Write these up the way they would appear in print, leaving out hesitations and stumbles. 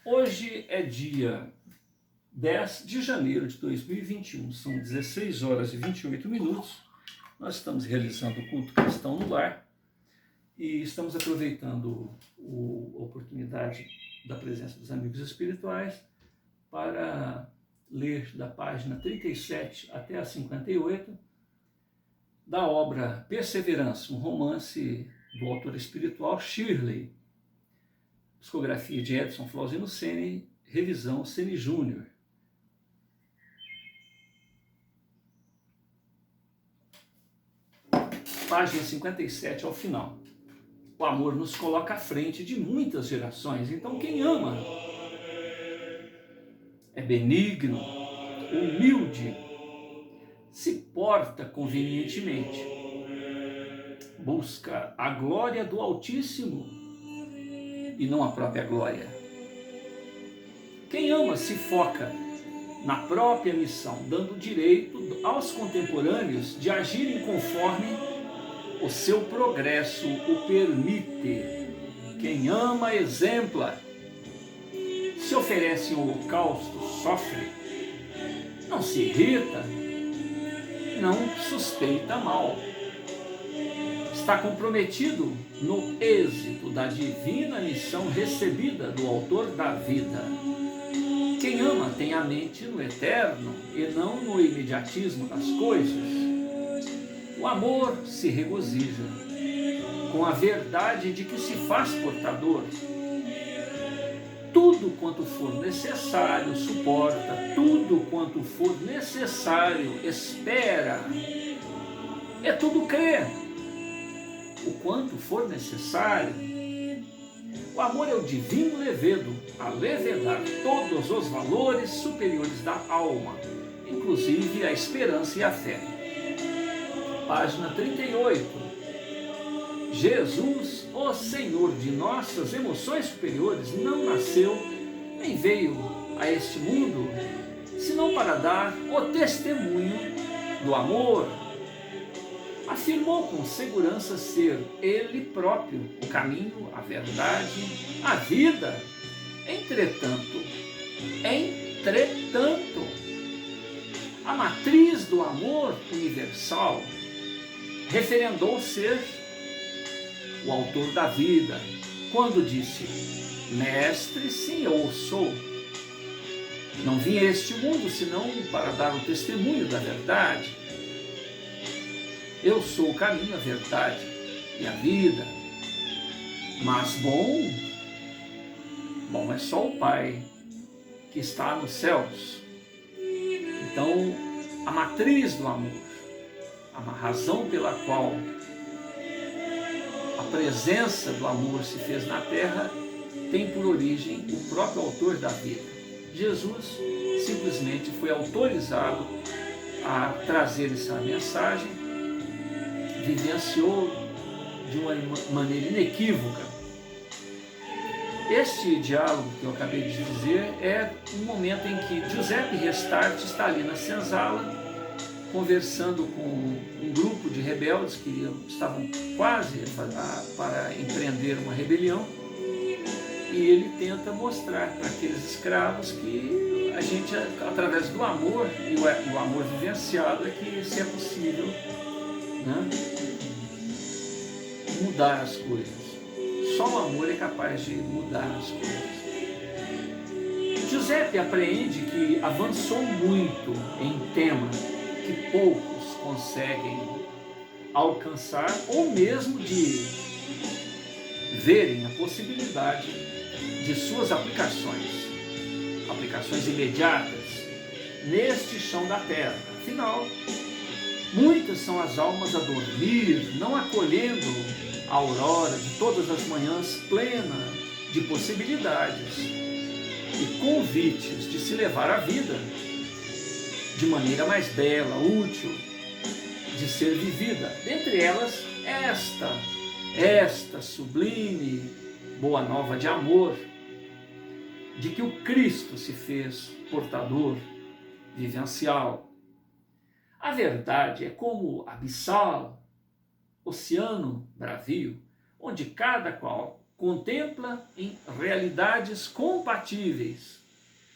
Hoje é dia 10 de janeiro de 2021, são 16 horas e 28 minutos. Nós estamos realizando o culto cristão no lar e estamos aproveitando a oportunidade da presença dos amigos espirituais para ler da página 37 até a 58 da obra Perseverança, um romance do autor espiritual Shirley, psicografia de Edson Flauzino Sene, revisão Sene Júnior. Página 57 ao final. O amor nos coloca à frente de muitas gerações, então quem ama é benigno, humilde, se porta convenientemente, busca a glória do Altíssimo e não a própria glória. Quem ama se foca na própria missão, dando direito aos contemporâneos de agirem conforme o seu progresso o permite. Quem ama exempla, se oferece em holocausto, sofre, não se irrita, não suspeita mal. Está comprometido no êxito da divina missão recebida do autor da vida. Quem ama tem a mente no eterno e não no imediatismo das coisas. O amor se regozija com a verdade de que se faz portador. Tudo quanto for necessário suporta, tudo quanto for necessário espera. É tudo crer. O quanto for necessário. O amor é o divino levedo, a levedar todos os valores superiores da alma, inclusive a esperança e a fé. Página 38. Jesus, o Senhor de nossas emoções superiores, não nasceu nem veio a este mundo, senão para dar o testemunho do amor. Afirmou com segurança ser Ele próprio o caminho, a verdade, a vida. Entretanto, a matriz do amor universal referendou ser o autor da vida, quando disse: Mestre, sim, eu sou. Não vim a este mundo senão para dar o testemunho da verdade. Eu sou o caminho, a verdade e a vida. Mas bom é só o Pai que está nos céus. Então, a matriz do amor, a razão pela qual a presença do amor se fez na terra, tem por origem o próprio autor da vida. Jesus simplesmente foi autorizado a trazer essa mensagem, vivenciou de uma maneira inequívoca. Este diálogo que eu acabei de dizer é um momento em que Giuseppe Restart está ali na senzala, conversando com um grupo de rebeldes que estavam quase para empreender uma rebelião, e ele tenta mostrar para aqueles escravos que a gente, através do amor, e o amor vivenciado, é que se é possível, né, mudar as coisas. Só o amor é capaz de mudar as coisas. Giuseppe apreende que avançou muito em tema que poucos conseguem alcançar ou mesmo de verem a possibilidade de suas aplicações imediatas neste chão da terra. Afinal, muitas são as almas a dormir, não acolhendo a aurora de todas as manhãs plena de possibilidades e convites de se levar a vida de maneira mais bela, útil, de ser vivida. Dentre elas, esta sublime boa nova de amor, de que o Cristo se fez portador vivencial. A verdade é como abissal, oceano bravio, onde cada qual contempla em realidades compatíveis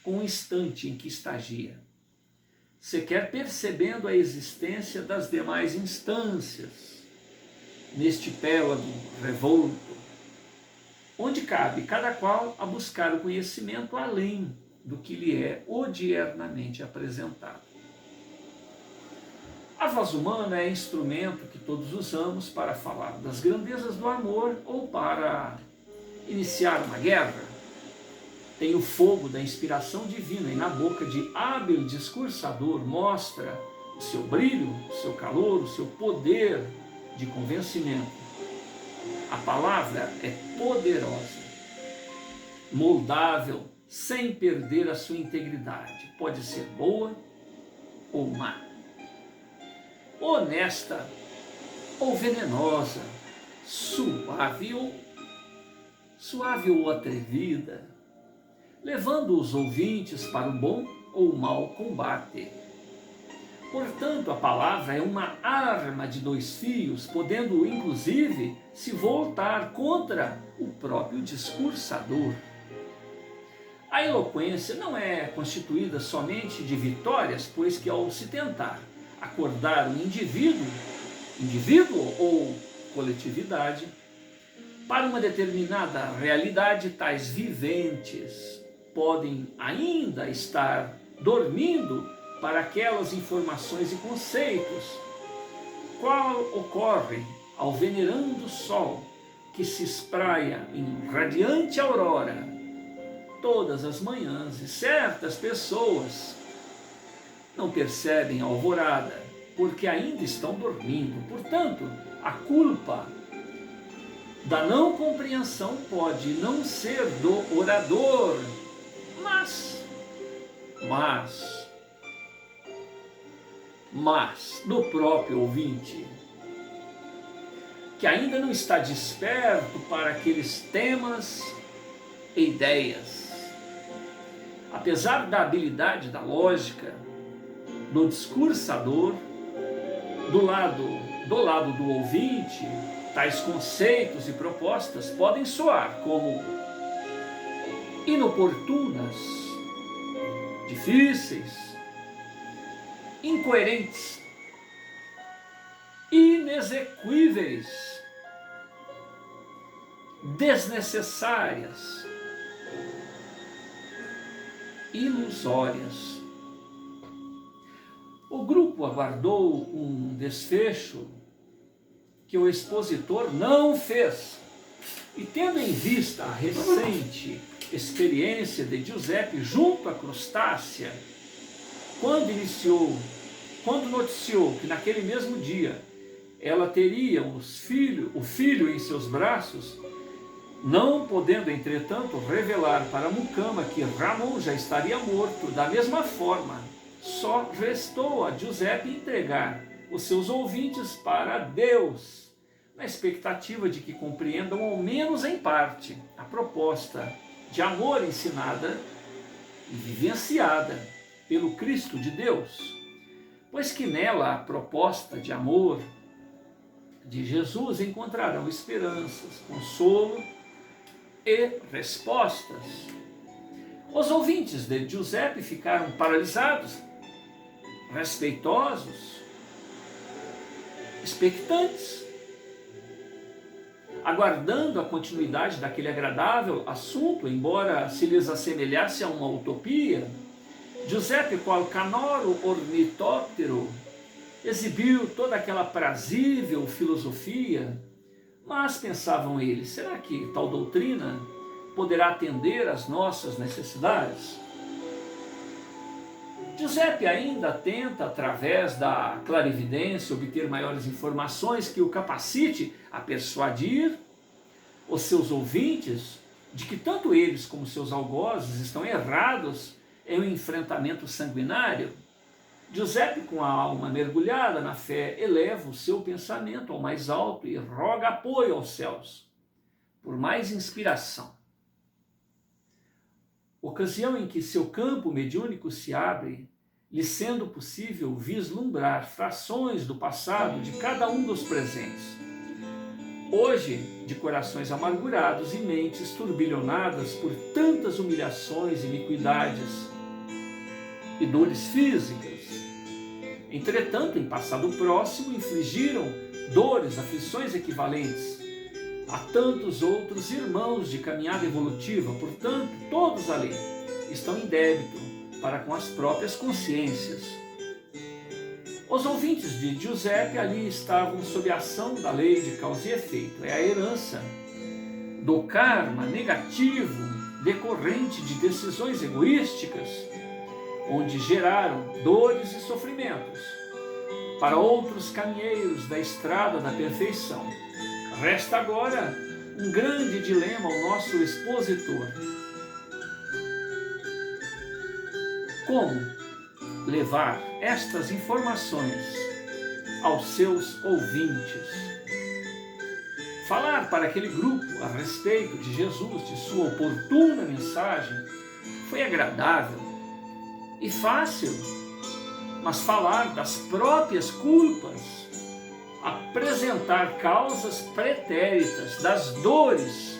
com o instante em que estagia, sequer percebendo a existência das demais instâncias, neste pélado revolto, onde cabe cada qual a buscar o conhecimento além do que lhe é odiernamente apresentado. A voz humana é instrumento que todos usamos para falar das grandezas do amor ou para iniciar uma guerra. Tem o fogo da inspiração divina e na boca de hábil discursador mostra o seu brilho, o seu calor, o seu poder de convencimento. A palavra é poderosa, moldável, sem perder a sua integridade. Pode ser boa ou má, honesta ou venenosa, suave ou atrevida, levando os ouvintes para o bom ou o mau combate. Portanto, a palavra é uma arma de dois fios, podendo inclusive se voltar contra o próprio discursador. A eloquência não é constituída somente de vitórias, pois que ao se tentar acordar um indivíduo ou coletividade, para uma determinada realidade, tais viventes podem ainda estar dormindo para aquelas informações e conceitos, qual ocorre ao venerando sol que se espraia em radiante aurora todas as manhãs, e certas pessoas não percebem a alvorada porque ainda estão dormindo. Portanto, a culpa da não compreensão pode não ser do orador, mas do próprio ouvinte, que ainda não está desperto para aqueles temas e ideias. Apesar da habilidade da lógica, do discursador, do lado do ouvinte, tais conceitos e propostas podem soar como inoportunas, difíceis, incoerentes, inexequíveis, desnecessárias, ilusórias. O grupo aguardou um desfecho que o expositor não fez, e tendo em vista a recente experiência de Giuseppe junto à crustácea, quando noticiou que naquele mesmo dia ela teria o filho em seus braços, não podendo, entretanto, revelar para Mucama que Ramon já estaria morto, da mesma forma, só restou a Giuseppe entregar os seus ouvintes para Deus, na expectativa de que compreendam, ao menos em parte, a proposta de amor ensinada e vivenciada pelo Cristo de Deus, pois que nela a proposta de amor de Jesus encontrarão esperanças, consolo e respostas. Os ouvintes de Giuseppe ficaram paralisados, respeitosos, expectantes, aguardando a continuidade daquele agradável assunto, embora se lhes assemelhasse a uma utopia. Giuseppe, qual canoro ornitóptero, exibiu toda aquela prazível filosofia, mas pensavam eles, será que tal doutrina poderá atender às nossas necessidades? Giuseppe ainda tenta, através da clarividência, obter maiores informações que o capacite a persuadir os seus ouvintes de que tanto eles como seus algozes estão errados em um enfrentamento sanguinário. Giuseppe, com a alma mergulhada na fé, eleva o seu pensamento ao mais alto e roga apoio aos céus, por mais inspiração. Ocasião em que seu campo mediúnico se abre, lhe sendo possível vislumbrar frações do passado de cada um dos presentes. Hoje, de corações amargurados e mentes turbilhonadas por tantas humilhações, iniquidades e dores físicas. Entretanto, em passado próximo, infligiram dores, aflições equivalentes a tantos outros irmãos de caminhada evolutiva. Portanto, todos ali estão em débito para com as próprias consciências. Os ouvintes de Giuseppe ali estavam sob a ação da lei de causa e efeito. É a herança do karma negativo decorrente de decisões egoísticas, onde geraram dores e sofrimentos. Para outros caminheiros da estrada da perfeição, resta agora um grande dilema ao nosso expositor. Como levar estas informações aos seus ouvintes? Falar para aquele grupo a respeito de Jesus, de sua oportuna mensagem, foi agradável e fácil, mas falar das próprias culpas, apresentar causas pretéritas das dores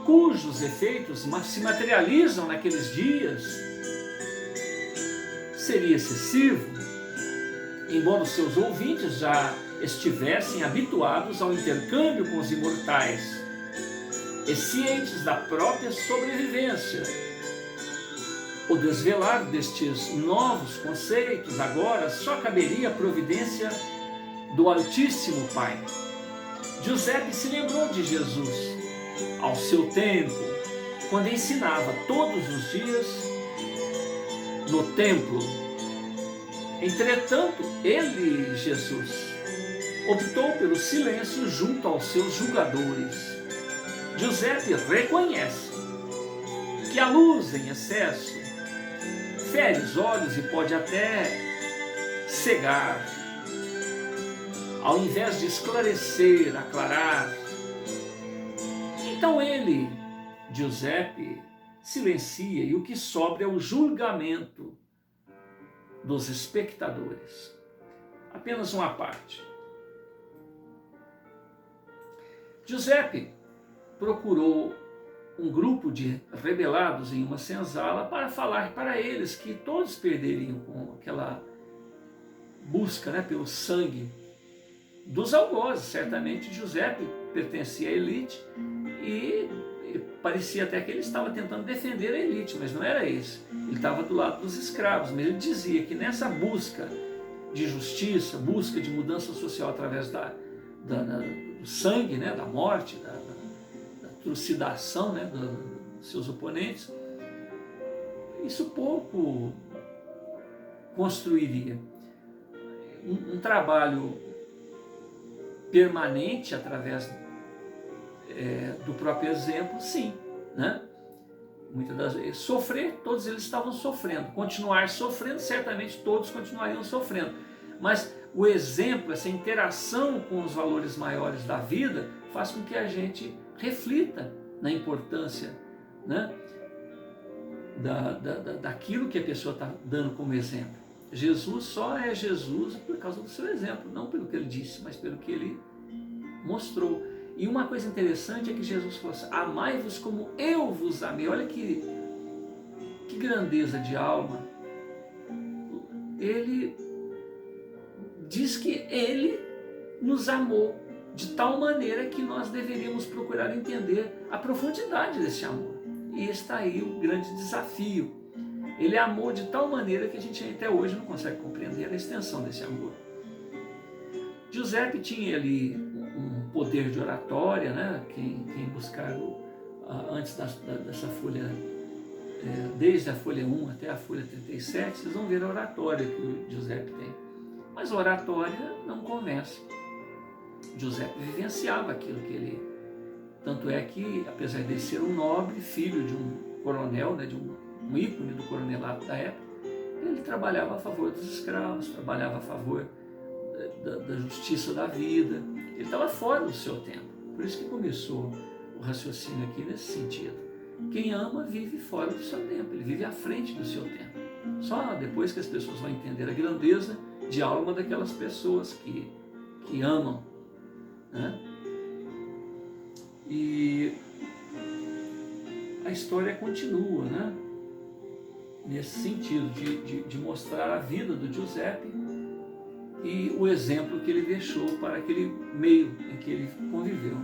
cujos efeitos se materializam naqueles dias, seria excessivo, embora os seus ouvintes já estivessem habituados ao intercâmbio com os imortais e cientes da própria sobrevivência. O desvelar destes novos conceitos agora só caberia à providência do Altíssimo Pai. Giuseppe se lembrou de Jesus ao seu tempo, quando ensinava todos os dias no templo. Entretanto, ele, Jesus, optou pelo silêncio junto aos seus julgadores. Giuseppe reconhece que a luz em excesso fere os olhos e pode até cegar, ao invés de esclarecer, aclarar. Então ele, Giuseppe, silencia, e o que sobra é o julgamento dos espectadores. Apenas uma parte. Giuseppe procurou um grupo de rebelados em uma senzala para falar para eles que todos perderiam com aquela busca, pelo sangue dos algozes. Certamente Giuseppe pertencia à elite e parecia até que ele estava tentando defender a elite, mas não era isso. Ele estava do lado dos escravos, mas ele dizia que nessa busca de justiça, busca de mudança social através do sangue, da morte, da trucidação dos seus oponentes, isso pouco construiria. Um trabalho permanente através do próprio exemplo, sim, Muitas das vezes, sofrer, todos eles estavam sofrendo. Continuar sofrendo, certamente todos continuariam sofrendo. Mas o exemplo, essa interação com os valores maiores da vida, faz com que a gente reflita na importância daquilo que a pessoa está dando como exemplo. Jesus só é Jesus por causa do seu exemplo, não pelo que ele disse, mas pelo que ele mostrou. E uma coisa interessante é que Jesus falou assim: amai-vos como eu vos amei. Olha que grandeza de alma. Ele diz que ele nos amou de tal maneira que nós deveríamos procurar entender a profundidade desse amor. E está aí o grande desafio. Ele amou de tal maneira que a gente até hoje não consegue compreender a extensão desse amor. Giuseppe tinha ali um poder de oratória, Quem buscar antes dessa folha, desde a folha 1 até a folha 37, vocês vão ver a oratória que o Giuseppe tem. Mas a oratória não convence. Giuseppe vivenciava aquilo que ele... Tanto é que, apesar de ser um nobre, filho de um coronel, de um ícone do coronelato da época, ele trabalhava a favor dos escravos, trabalhava a favor da justiça da vida. Ele estava fora do seu tempo. Por isso que começou o raciocínio aqui nesse sentido. Quem ama vive fora do seu tempo, ele vive à frente do seu tempo. Só depois que as pessoas vão entender a grandeza de alma daquelas pessoas que amam. a história continua, né? Nesse sentido, de mostrar a vida do Giuseppe e o exemplo que ele deixou para aquele meio em que ele conviveu.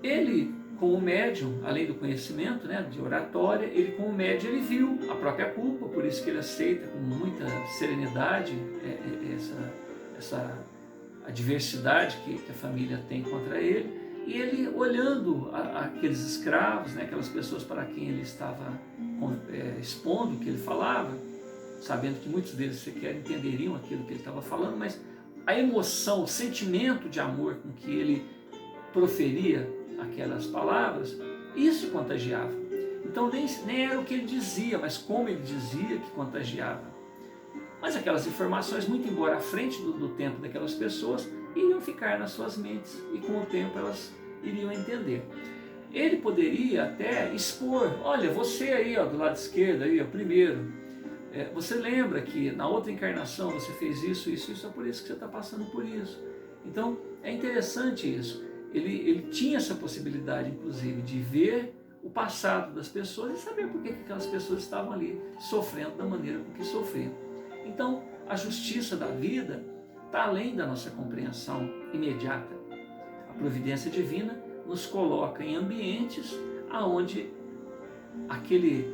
Ele, como médium, além do conhecimento, né, de oratória, ele como médium ele viu a própria culpa, por isso que ele aceita com muita serenidade essa adversidade que a família tem contra ele, e ele olhando aqueles escravos, né, aquelas pessoas para quem ele estava expondo o que ele falava, sabendo que muitos deles sequer entenderiam aquilo que ele estava falando, mas a emoção, o sentimento de amor com que ele proferia aquelas palavras, isso contagiava. Então nem era o que ele dizia, mas como ele dizia que contagiava. Mas aquelas informações, muito embora à frente do tempo daquelas pessoas, iriam ficar nas suas mentes e com o tempo elas iriam entender. Ele poderia até expor, olha, você aí ó, do lado esquerdo, aí, ó, primeiro, você lembra que na outra encarnação você fez isso, é por isso que você está passando por isso. Então é interessante isso. Ele tinha essa possibilidade, inclusive, de ver o passado das pessoas e saber por que aquelas pessoas estavam ali sofrendo da maneira com que sofriam. Então, a justiça da vida está além da nossa compreensão imediata. A providência divina nos coloca em ambientes onde aquele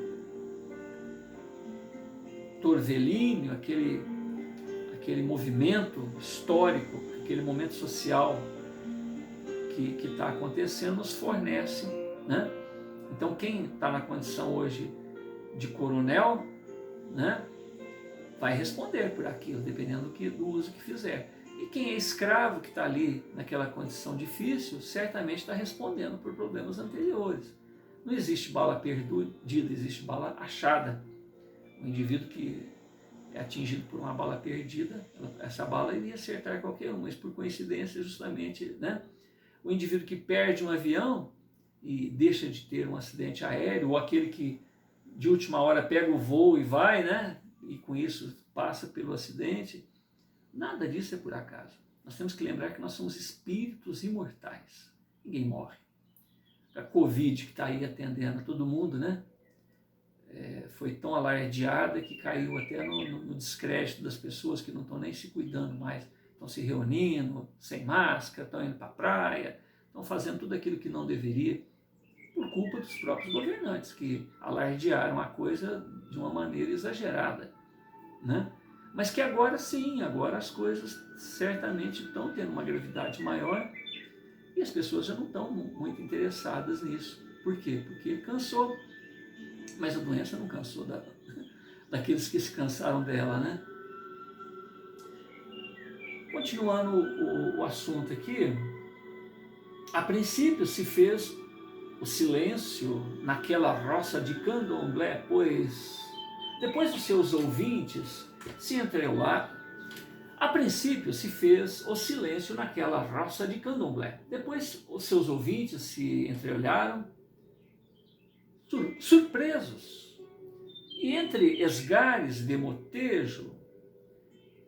torvelínio, aquele movimento histórico, aquele momento social que está acontecendo nos fornece, né? Então quem está na condição hoje de coronel, né, vai responder por aquilo, dependendo do uso que fizer. E quem é escravo, que está ali naquela condição difícil, certamente está respondendo por problemas anteriores. Não existe bala perdida, existe bala achada. O indivíduo que é atingido por uma bala perdida, essa bala iria acertar qualquer um, mas por coincidência, justamente, né? O indivíduo que perde um avião e deixa de ter um acidente aéreo, ou aquele que de última hora pega o voo e vai, né? E com isso passa pelo acidente, nada disso é por acaso. Nós temos que lembrar que nós somos espíritos imortais. Ninguém morre. A Covid, que está aí atendendo todo mundo, né? Foi tão alardeada que caiu até no descrédito das pessoas que não estão nem se cuidando mais. Estão se reunindo, sem máscara, estão indo para a praia, estão fazendo tudo aquilo que não deveria, por culpa dos próprios governantes, que alardearam a coisa de uma maneira exagerada, né? Mas que agora sim, agora as coisas certamente estão tendo uma gravidade maior e as pessoas já não estão muito interessadas nisso. Por quê? Porque cansou. Mas a doença não cansou daqueles que se cansaram dela, né? Continuando o assunto aqui, a princípio se fez o silêncio naquela roça de candomblé, pois depois os seus ouvintes se entreolaram. A princípio se fez o silêncio naquela roça de candomblé. Depois os seus ouvintes se entreolharam, surpresos. E entre esgares de motejo,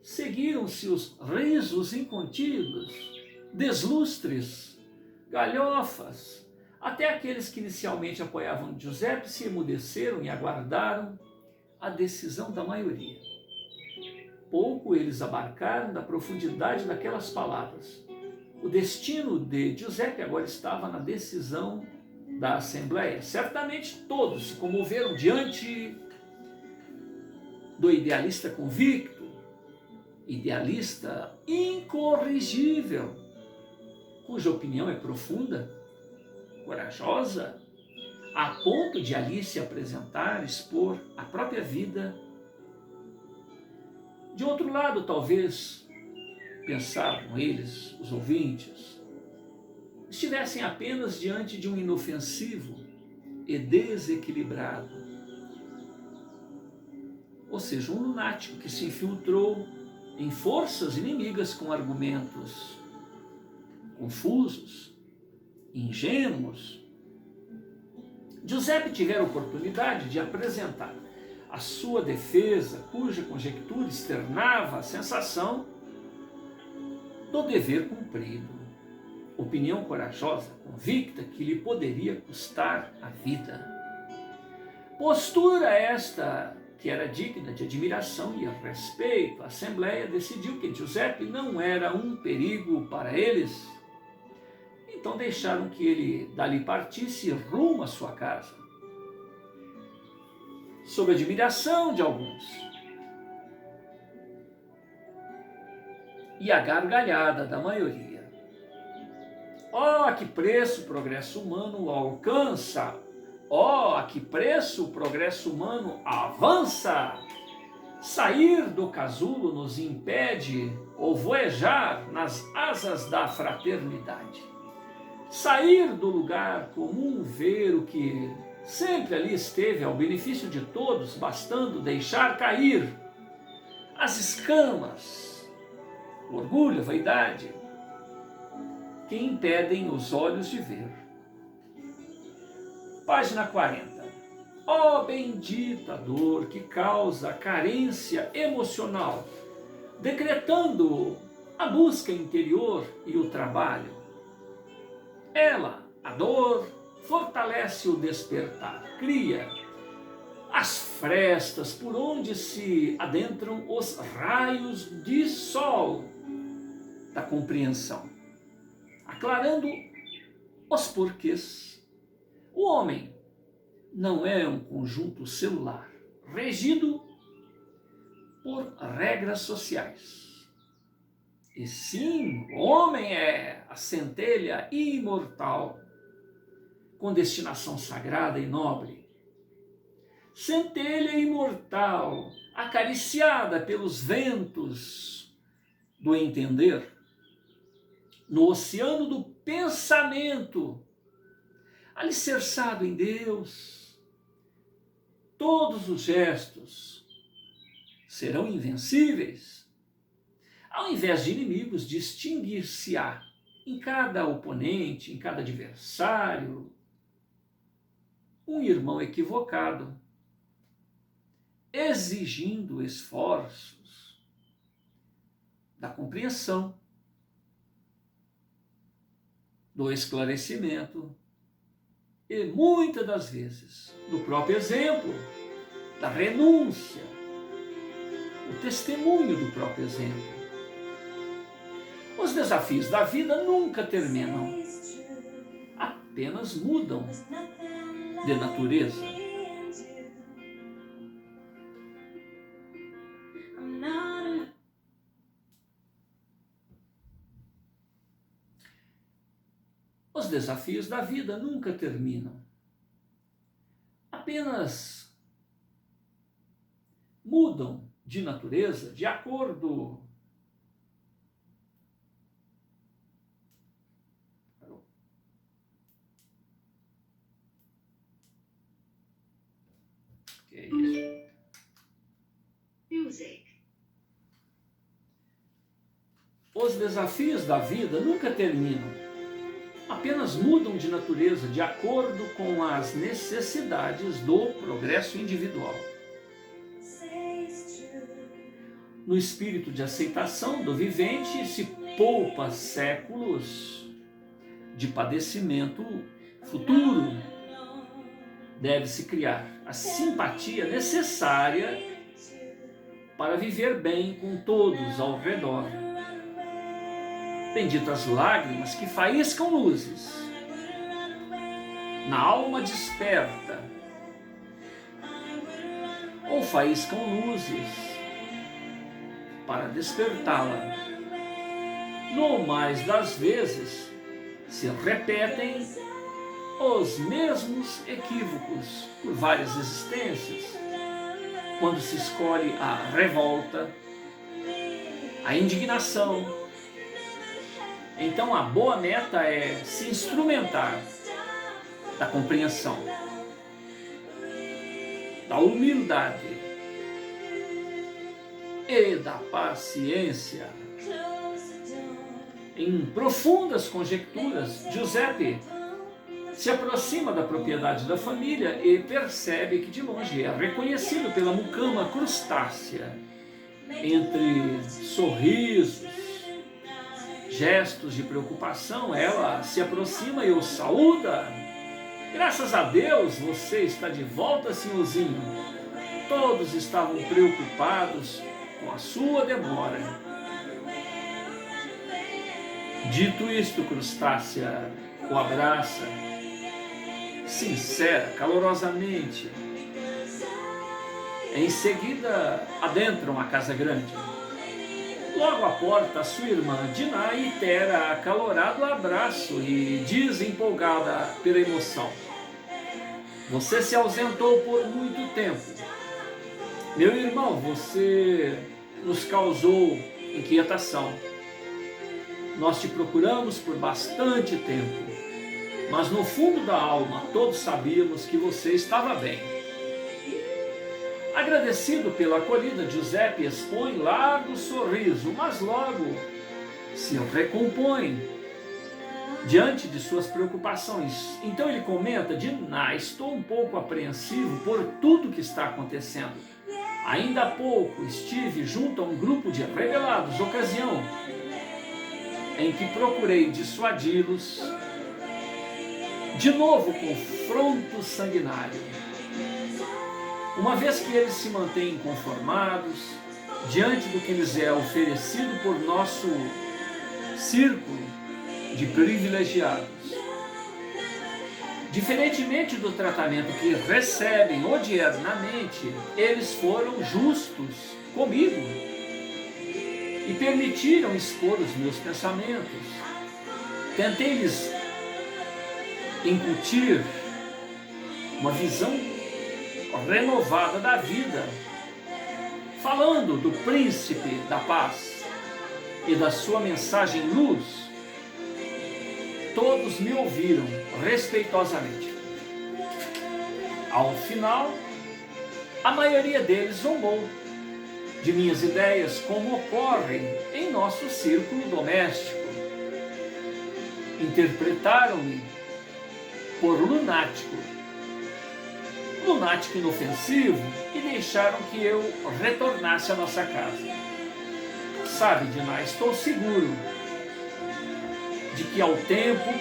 seguiram-se os risos incontidos, deslustres, galhofas. Até aqueles que inicialmente apoiavam Giuseppe se emudeceram e aguardaram a decisão da maioria. Pouco eles abarcaram da profundidade daquelas palavras. O destino de Giuseppe agora estava na decisão da Assembleia. Certamente todos se comoveram diante do idealista convicto, idealista incorrigível, cuja opinião é profunda, corajosa, a ponto de ali se apresentar, expor a própria vida. De outro lado, talvez, pensavam eles, os ouvintes, estivessem apenas diante de um inofensivo e desequilibrado, ou seja, um lunático que se infiltrou em forças inimigas com argumentos confusos, ingênuos. Giuseppe tivera a oportunidade de apresentar a sua defesa, cuja conjectura externava a sensação do dever cumprido. opinião corajosa, convicta que lhe poderia custar a vida. Postura esta que era digna de admiração e respeito. A Assembleia decidiu que Giuseppe não era um perigo para eles, então deixaram que ele dali partisse rumo à sua casa, sob a admiração de alguns e a gargalhada da maioria. Oh, a que preço o progresso humano alcança! Oh, a que preço o progresso humano avança! Sair do casulo nos impede ou voejar nas asas da fraternidade. Sair do lugar comum, ver o que sempre ali esteve ao benefício de todos, bastando deixar cair as escamas, o orgulho, a vaidade, que impedem os olhos de ver. Página 40. Ó bendita dor que causa carência emocional, decretando a busca interior e o trabalho. Ela, a dor, fortalece o despertar, cria as frestas por onde se adentram os raios de sol da compreensão, aclarando os porquês. O homem não é um conjunto celular regido por regras sociais. E sim, o homem é a centelha imortal, com destinação sagrada e nobre. Centelha imortal, acariciada pelos ventos do entender, no oceano do pensamento, alicerçado em Deus. Todos os gestos serão invencíveis. Ao invés de inimigos, distinguir-se-á em cada oponente, em cada adversário, um irmão equivocado, exigindo esforços da compreensão, do esclarecimento e, muitas das vezes, do próprio exemplo, da renúncia, o testemunho do próprio exemplo. Os desafios da vida nunca terminam, apenas mudam de natureza. Os desafios da vida nunca terminam, apenas mudam de natureza de acordo Os desafios da vida nunca terminam, apenas mudam de natureza de acordo com as necessidades do progresso individual. No espírito de aceitação do vivente se poupa séculos de padecimento futuro. Deve-se criar a simpatia necessária para viver bem com todos ao redor. Benditas lágrimas que faiscam luzes na alma desperta, ou faiscam luzes para despertá-la. No mais das vezes se repetem os mesmos equívocos por várias existências, quando se escolhe a revolta, a indignação. Então a boa meta é se instrumentar da compreensão, da humildade e da paciência. Em profundas conjecturas, Giuseppe se aproxima da propriedade da família e percebe que de longe é reconhecido pela mucama crustácea. Entre sorrisos, gestos de preocupação, ela se aproxima e o saúda. Graças a Deus você está de volta, senhorzinho. Todos estavam preocupados com a sua demora. Dito isto, Crustácea o abraça, sincera, calorosamente. Em seguida, adentram a casa grande. Logo à porta, sua irmã Diná itera acalorado abraço e diz empolgada pela emoção: você se ausentou por muito tempo. Meu irmão, você nos causou inquietação. Nós te procuramos por bastante tempo, mas no fundo da alma todos sabíamos que você estava bem. Agradecido pela acolhida, Giuseppe expõe largo sorriso, mas logo se recompõe diante de suas preocupações. Então ele comenta: Diná, estou um pouco apreensivo por tudo que está acontecendo. Ainda há pouco estive junto a um grupo de rebelados, ocasião em que procurei dissuadi-los. De novo, confronto sanguinário. Uma vez que eles se mantêm inconformados diante do que lhes é oferecido por nosso círculo de privilegiados, diferentemente do tratamento que recebem odiernamente, eles foram justos comigo e permitiram expor os meus pensamentos. Tentei-lhes incutir uma visão renovada da vida, falando do príncipe da paz e da sua mensagem luz. Todos me ouviram respeitosamente. Ao final, a maioria deles zombou de minhas ideias, como ocorre em nosso círculo doméstico. Interpretaram-me por lunático inofensivo, e deixaram que eu retornasse à nossa casa. Sabe, Diná, estou seguro de que ao tempo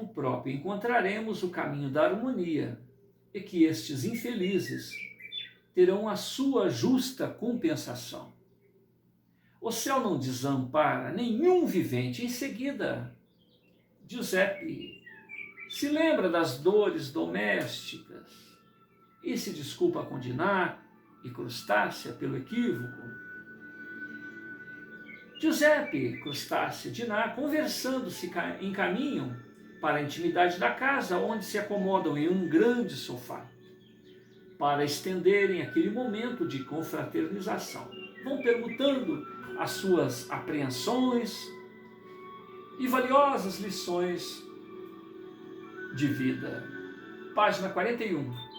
próprio encontraremos o caminho da harmonia e que estes infelizes terão a sua justa compensação. O céu não desampara nenhum vivente. Em seguida, Giuseppe se lembra das dores domésticas e se desculpa com Diná e Crustácea pelo equívoco. Giuseppe, Crustácea e Diná, conversando, se encaminham para a intimidade da casa, onde se acomodam em um grande sofá, para estenderem aquele momento de confraternização. Vão perguntando as suas apreensões e valiosas lições de vida. Página 41.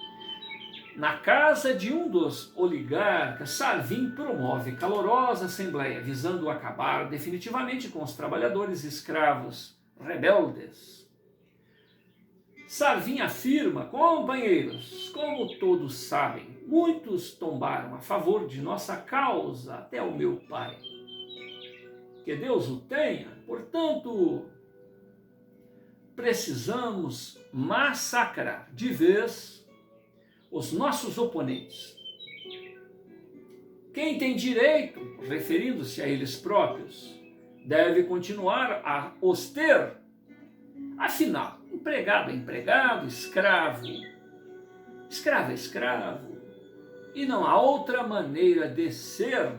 Na casa de um dos oligarcas, Sarvin promove calorosa assembleia, visando acabar definitivamente com os trabalhadores escravos rebeldes. Sarvin afirma: companheiros, como todos sabem, muitos tombaram a favor de nossa causa, até o meu pai. Que Deus o tenha. Portanto, precisamos massacrar de vez os nossos oponentes. Quem tem direito, referindo-se a eles próprios, deve continuar a os ter. Afinal, empregado é empregado, escravo é escravo, e não há outra maneira de ser.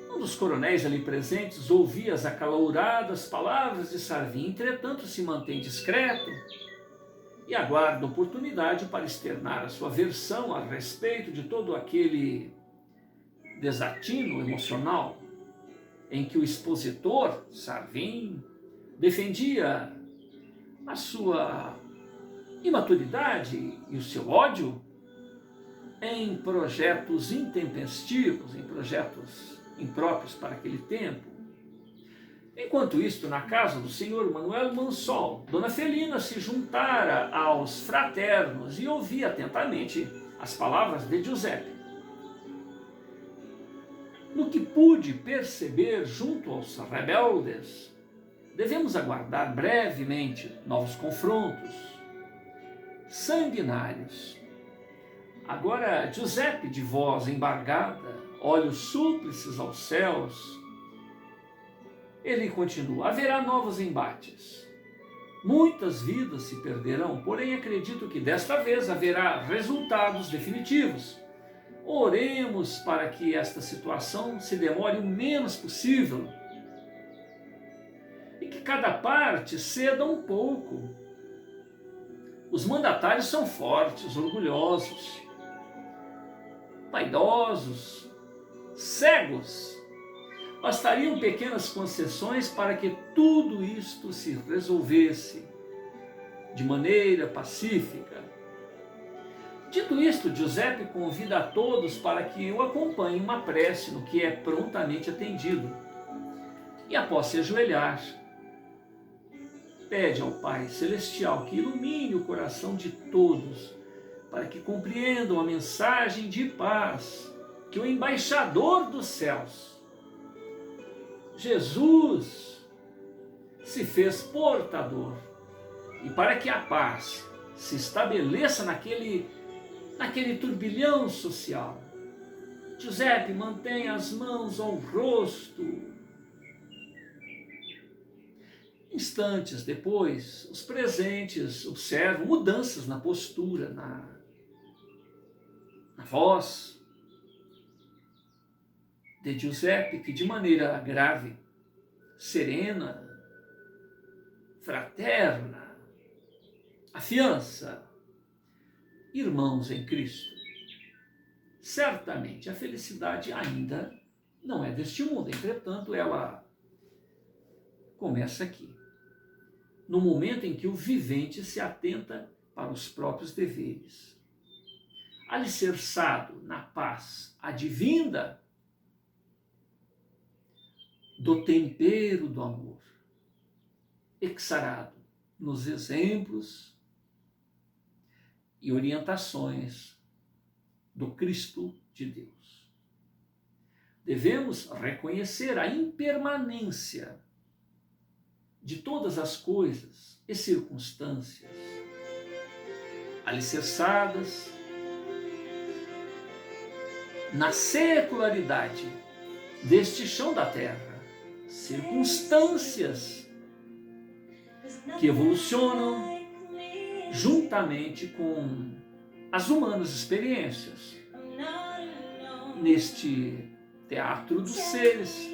Um dos coronéis ali presentes ouvia as acaloradas palavras de Sarvin, entretanto se mantém discreto e aguarda oportunidade para externar a sua versão a respeito de todo aquele desatino emocional em que o expositor, Sarvin, defendia a sua imaturidade e o seu ódio em projetos intempestivos, em projetos impróprios para aquele tempo. Enquanto isto, na casa do senhor Manuel Mansol, Dona Felina se juntara aos fraternos e ouvia atentamente as palavras de Giuseppe. No que pude perceber junto aos rebeldes, devemos aguardar brevemente novos confrontos sanguinários. Agora, Giuseppe, de voz embargada, olhos súplices aos céus, ele continua: haverá novos embates. Muitas vidas se perderão, porém acredito que desta vez haverá resultados definitivos. Oremos para que esta situação se demore o menos possível e que cada parte ceda um pouco. Os mandatários são fortes, orgulhosos, vaidosos, cegos. Bastariam pequenas concessões para que tudo isto se resolvesse de maneira pacífica. Dito isto, Giuseppe convida a todos para que o acompanhem uma prece, no que é prontamente atendido. E após se ajoelhar, pede ao Pai Celestial que ilumine o coração de todos, para que compreendam a mensagem de paz que o embaixador dos céus, Jesus, se fez portador, e para que a paz se estabeleça naquele turbilhão social. Giuseppe mantém as mãos ao rosto. Instantes depois, os presentes observam mudanças na postura, na voz de Giuseppe, que de maneira grave, serena, fraterna, afiança: irmãos em Cristo, certamente a felicidade ainda não é deste mundo, entretanto ela começa aqui, no momento em que o vivente se atenta para os próprios deveres, alicerçado na paz advinda do tempero do amor, exarado nos exemplos e orientações do Cristo de Deus. Devemos reconhecer a impermanência de todas as coisas e circunstâncias, alicerçadas na secularidade deste chão da terra, circunstâncias que evolucionam juntamente com as humanas experiências neste teatro dos seres,